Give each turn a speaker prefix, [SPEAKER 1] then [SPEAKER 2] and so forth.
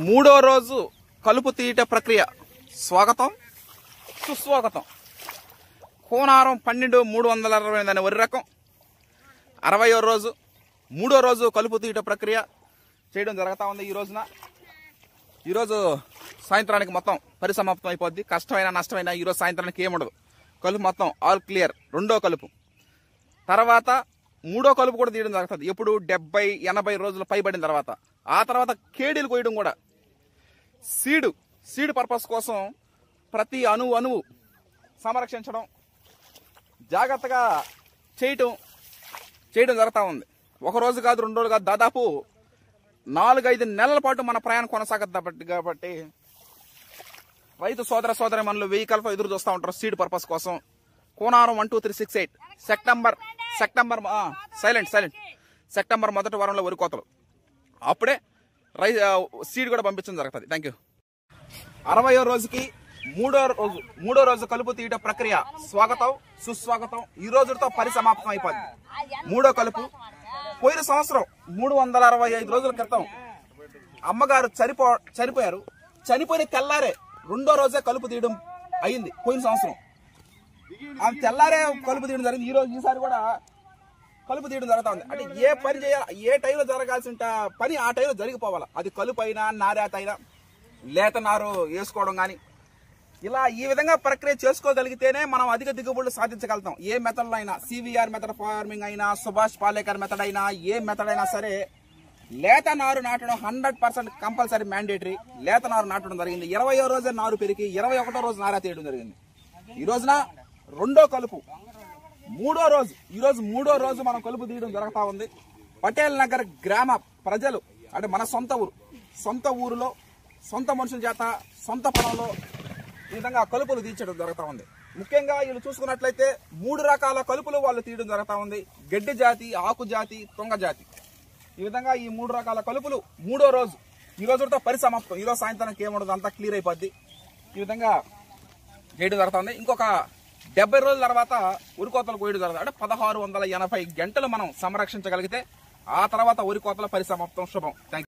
[SPEAKER 1] మూడో రోజు కలుపు తీయట ప్రక్రియ. స్వాగతం సుస్వాగతం. కోనారం 12-328 అనే వరి రకం 60వ రోజు మూడో రోజు కలుపు తీయట ప్రక్రియ చేయడం జరుగుతూ ఉంది. ఈరోజు సాయంత్రానికి మొత్తం పరిసమాప్తం అయిపోద్ది. కష్టమైనా నష్టమైనా ఈరోజు సాయంత్రానికి ఏముండదు. కలుపు మొత్తం ఆల్ క్లియర్. రెండో కలుపు తర్వాత మూడో కలుపు కూడా తీయడం జరుగుతుంది. ఎప్పుడు 70-80 రోజులు పైబడిన తర్వాత. ఆ తర్వాత కేడీలు కోయడం కూడా సీడ్ పర్పస్ కోసం ప్రతి అణువు సంరక్షించడం జాగ్రత్తగా చేయడం జరుగుతూ ఉంది. ఒక రోజు కాదు, 2 రోజులు కాదు, దాదాపు 4-5 నెలల పాటు మన ప్రయాణం కొనసాగద్దు. కాబట్టి రైతు సోదర మనలు వెహికల్ ఎదురు చూస్తూ ఉంటారు సీడ్ పర్పస్ కోసం. కోనారం 12368 సెప్టెంబర్ మొదటి వారంలో వరి కోతలు. అప్పుడే సీడ్ కూడా పంపించడం జరుగుతుంది. Thank you. 60వ రోజుకి మూడో రోజు కలుపు తీయట ప్రక్రియ. స్వాగతం సుస్వాగతం. ఈ రోజుతో పరిసమాప్తం అయిపోయింది. మూడో కలుపు. పోయిన సంవత్సరం 365 రోజుల క్రితం అమ్మగారు చనిపోయారు. చనిపోయిన తెల్లారే రెండో రోజే కలుపు తీయడం అయింది. పోయిన సంవత్సరం ఆ తెల్లారే కలుపు తీయడం జరిగింది. ఈసారి కూడా కలుపు తీయడం జరుగుతా ఉంది. అంటే ఏ పని చేయాలి, ఏ టైంలో జరగాల్సిన పని ఆ టైంలో జరిగిపోవాలి. అది కలుపు అయినా నారేత అయినా లేత నారు వేసుకోవడం కానీ ఇలా ఈ విధంగా ప్రక్రియ చేసుకోగలిగితేనే మనం అధిక దిగుబడులు సాధించగలుగుతాం. ఏ మెథడ్లో అయినా, సివిఆర్ మెథడ్ ఫార్మింగ్ అయినా, సుభాష్ పాలేకర్ మెథడ్ అయినా, ఏ మెథడ్ అయినా సరే లేత నారు నాటడం 100% కంపల్సరీ మ్యాండేటరీ. లేత నారు నాటడం జరిగింది. 20వ రోజే నారు పెరిగి 21వ రోజు నారా తీయడం జరిగింది. ఈ రోజున రెండో కలుపు. ఈరోజు మూడో రోజు మనం కలుపు తీయడం జరుగుతూ ఉంది. పటేల్ నగర్ గ్రామ ప్రజలు అంటే మన సొంత ఊరిలో సొంత మనుషుల చేత సొంత పొలంలో ఈ విధంగా కలుపులు తీర్చడం జరుగుతూ ఉంది. ముఖ్యంగా వీళ్ళు చూసుకున్నట్లయితే 3 రకాల కలుపులు వాళ్ళు తీయడం జరుగుతూ ఉంది. గడ్డి జాతి, ఆకు జాతి, తొంగ జాతి. ఈ విధంగా ఈ 3 రకాల కలుపులు మూడో రోజు ఈ రోజుతో పరిసమాప్తం. ఈరోజు సాయంత్రానికి ఏముండదు, అంతా క్లియర్ అయిపోద్ది. ఈ విధంగా చేయడం జరుగుతుంది. ఇంకొక 70 రోజుల తర్వాత వరి కోతలు కోయడం జరుగుతుంది. అంటే 1680 గంటలు మనం సంరక్షించగలిగితే ఆ తర్వాత వరి కోతల పరిసమాప్తం. శుభం. Thank you.